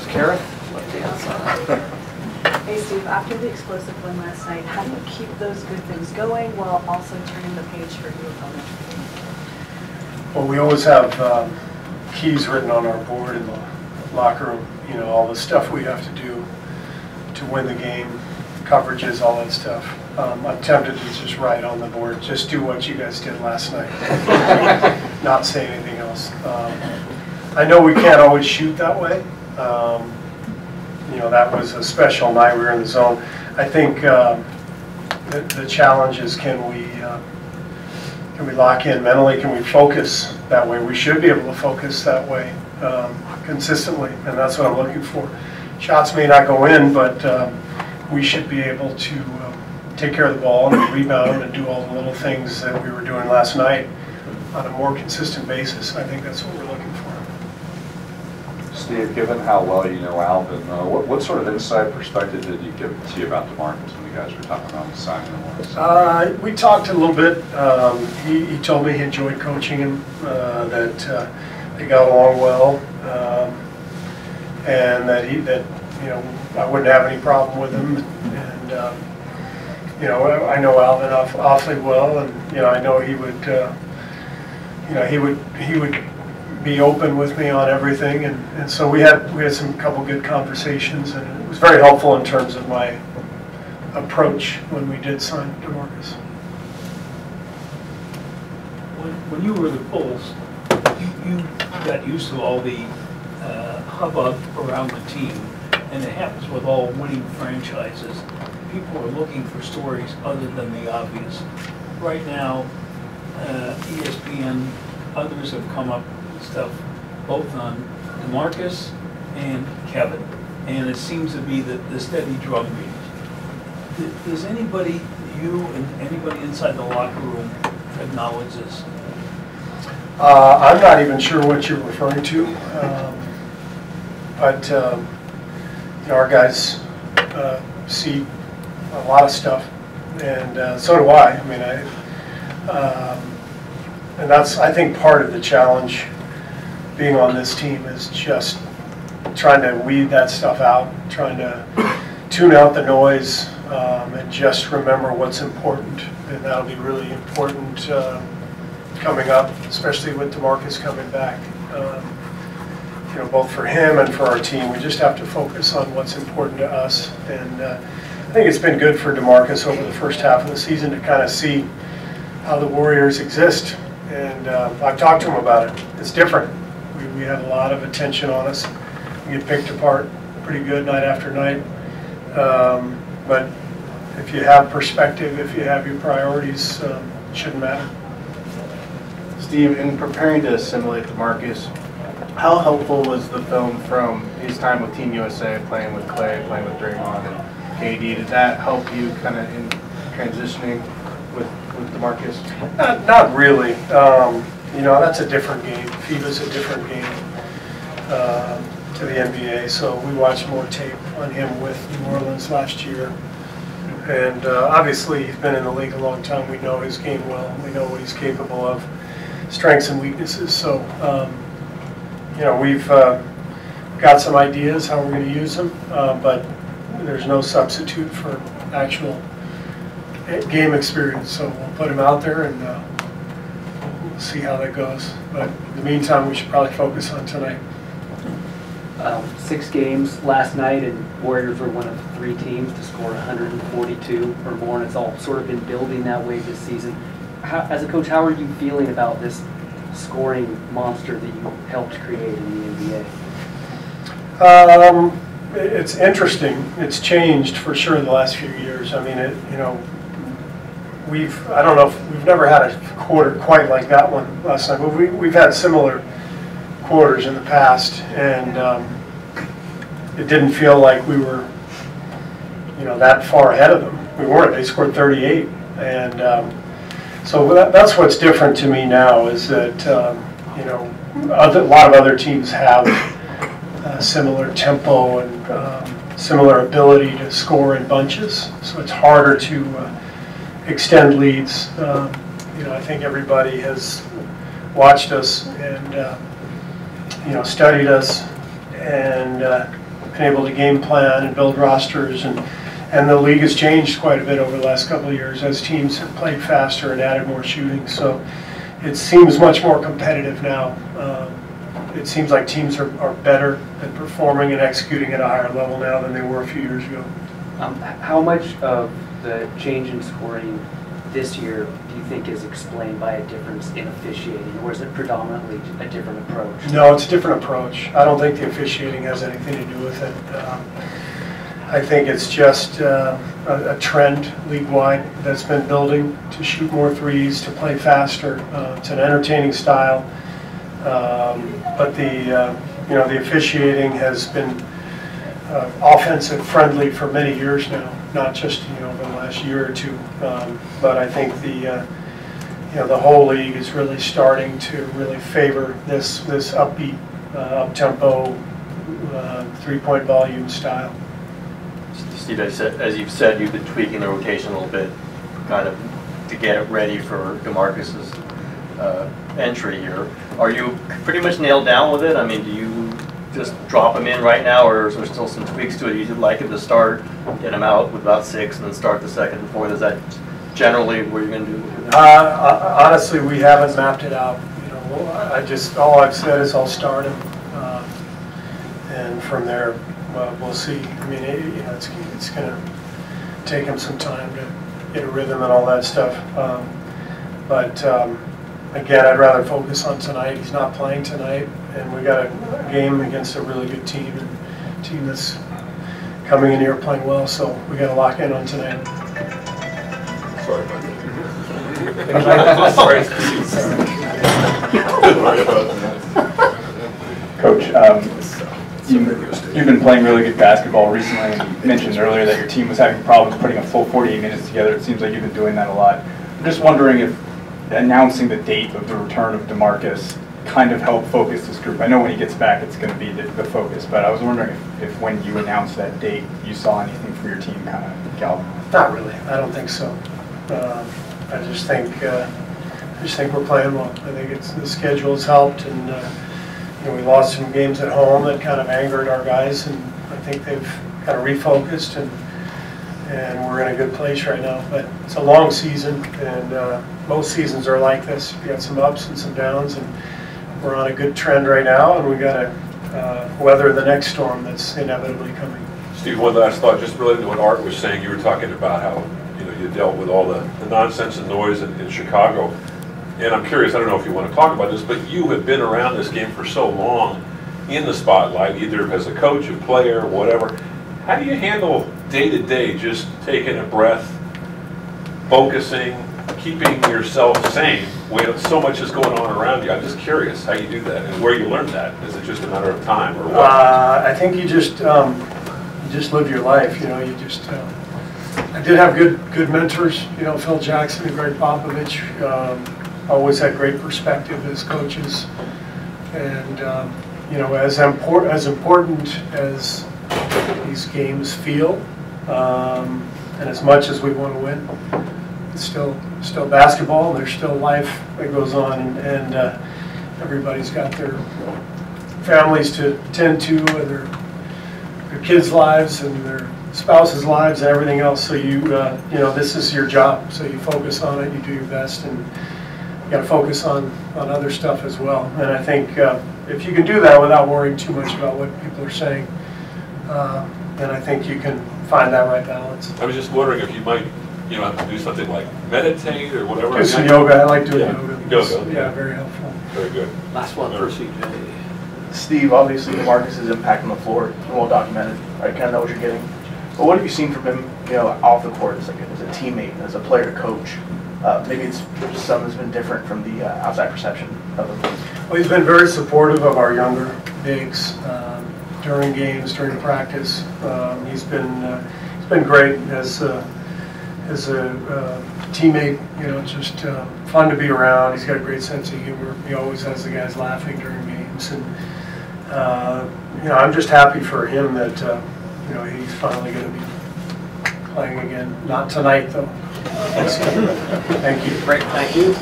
Kerr, left-hand side. Hey Steve, after the explosive win last night, how do you keep those good things going while also turning the page for your opponent? Well, we always have keys written on our board in the locker room, you know, all the stuff we have to do to win the game, coverages, all that stuff. I'm tempted to just write on the board, just do what you guys did last night, not say anything else. I know we can't always shoot that way. You know, that was a special night. We were in the zone. I think the challenge is can we lock in mentally? Can we focus that way? We should be able to focus that way consistently, and that's what I'm looking for. Shots may not go in, but we should be able to take care of the ball and rebound and do all the little things that we were doing last night on a more consistent basis. I think that's what we're looking for. Steve, given how well you know Alvin, what sort of inside perspective did you give to you about DeMarcus when you guys were talking about signing him? We talked a little bit. He told me he enjoyed coaching him, that they got along well, and that you know, I wouldn't have any problem with him. And you know, I know Alvin awfully well, and you know, I know he would, you know, he would be open with me on everything, and so we had some couple good conversations, and it was very helpful in terms of my approach when we did sign DeMarcus. When you were the Bulls, you got used to all the hubbub around the team, and it happens with all winning franchises. People are looking for stories other than the obvious. Right now, ESPN, others have come up with stuff both on DeMarcus and Kevin, and it seems to be the steady drum beat. Does anybody, you and anybody inside the locker room, acknowledge this? I'm not even sure what you're referring to, but you know, our guys see a lot of stuff, and so do I. I mean, and that's, I think, part of the challenge being on this team is just trying to weed that stuff out, trying to tune out the noise, and just remember what's important. And that'll be really important coming up, especially with DeMarcus coming back. You know, both for him and for our team, we just have to focus on what's important to us. And I think it's been good for DeMarcus over the first half of the season to kind of see how the Warriors exist. And I've talked to him about it. It's different. We have a lot of attention on us. We get picked apart pretty good night after night. But if you have perspective, if you have your priorities, it shouldn't matter. Steve, in preparing to assimilate DeMarcus, how helpful was the film from his time with Team USA, playing with Clay, playing with Draymond and KD? Did that help you kind of in transitioning with DeMarcus? Not really. You know, that's a different game. FIBA's a different game to the NBA. So we watched more tape on him with New Orleans last year. And obviously, he's been in the league a long time. We know his game well. We know what he's capable of, strengths and weaknesses. So, you know, we've got some ideas how we're going to use him, but there's no substitute for actual game experience. So we'll put him out there and we'll see how that goes. But in the meantime, we should probably focus on tonight. 6 games last night, and Warriors were one of 3 teams to score 142 or more, and it's all sort of been building that way this season. As a coach, how are you feeling about this scoring monster that you helped create in the NBA? It's interesting. It's changed for sure the last few years. I mean, you know, I don't know if we've never had a quarter quite like that one last night, but we've had similar quarters in the past, and it didn't feel like we were, you know, that far ahead of them. We weren't. They scored 38, and so that's what's different to me now is that you know, a lot of other teams have similar tempo and similar ability to score in bunches, so it's harder to extend leads. You know, I think everybody has watched us and you know, studied us, and been able to game plan and build rosters, and the league has changed quite a bit over the last couple of years as teams have played faster and added more shooting. So it seems much more competitive now. It seems like teams are better at performing and executing at a higher level now than they were a few years ago. How much of the change in scoring this year do you think is explained by a difference in officiating, or is it predominantly a different approach? No, it's a different approach. I don't think the officiating has anything to do with it. I think it's just a trend league-wide that's been building to shoot more threes, to play faster. It's an entertaining style, but the officiating has been offensive friendly for many years now, not just over the last year or two. But I think the whole league is really starting to really favor this upbeat, up-tempo, three-point volume style. Steve, as you've said, you've been tweaking the rotation a little bit, kind of to get it ready for DeMarcus's entry here. Are you pretty much nailed down with it? I mean, do you just drop him in right now, or is there still some tweaks to it? You'd like him to start, get him out with about 6, and then start the second and fourth. Is that generally what you're going to do? Honestly, we haven't mapped it out. All I've said is I'll start him, and from there we'll see. I mean, it's going to take him some time to get a rhythm and all that stuff. But again, I'd rather focus on tonight. He's not playing tonight, and we got a game against a really good team, and a team that's coming in here playing well. So we got to lock in on tonight. Sorry about that. Sorry. Coach, you've been playing really good basketball recently, and you mentioned earlier that your team was having problems putting a full 48 minutes together. It seems like you've been doing that a lot. I'm just wondering if announcing the date of the return of DeMarcus kind of helped focus this group. I know when he gets back it's going to be the focus, but I was wondering if when you announced that date you saw anything for your team kind of galvanized. Not really. I don't think so. I just think we're playing well. I think the schedule's helped, and we lost some games at home that kind of angered our guys, and I think they've kind of refocused, and we're in a good place right now. But it's a long season, and most seasons are like this. You got some ups and some downs, and we're on a good trend right now, and we got to weather the next storm that's inevitably coming. Steve, one last thought, just related to what Art was saying. You were talking about how you dealt with all the nonsense and noise in Chicago. And I'm curious, I don't know if you want to talk about this, but you have been around this game for so long in the spotlight, either as a coach, a player, whatever. How do you handle day-to-day, just taking a breath, focusing, keeping yourself sane when so much is going on around you? I'm just curious how you do that and where you learned that. Is it just a matter of time or what? I think you just live your life. You just. I did have good mentors. Phil Jackson and Greg Popovich. Always had great perspective as coaches, and as important as these games feel, and as much as we want to win, it's still basketball. There's still life that goes on, and everybody's got their families to tend to, and their kids' lives and their spouses' lives and everything else. So this is your job. So you focus on it. You do your best, and you got to focus on other stuff as well. And I think if you can do that without worrying too much about what people are saying, then I think you can find that right balance. I was just wondering if you might, have to do something like meditate or whatever. Do some yoga. I like doing yoga. Yoga. Yeah, very helpful. Very good. Last one for CJ. Steve, obviously DeMarcus' impact on the floor, well documented. I kind of know what you're getting. But what have you seen from him, off the court as a teammate, as a player, coach? Maybe it's something that's been different from the outside perception of him. Well, he's been very supportive of our younger bigs during games, during practice. He's been great as a teammate. Just fun to be around. He's got a great sense of humor. He always has the guys laughing during games, and I'm just happy for him that he's finally going to be playing again. Not tonight, though. Thank you. Great, thank you.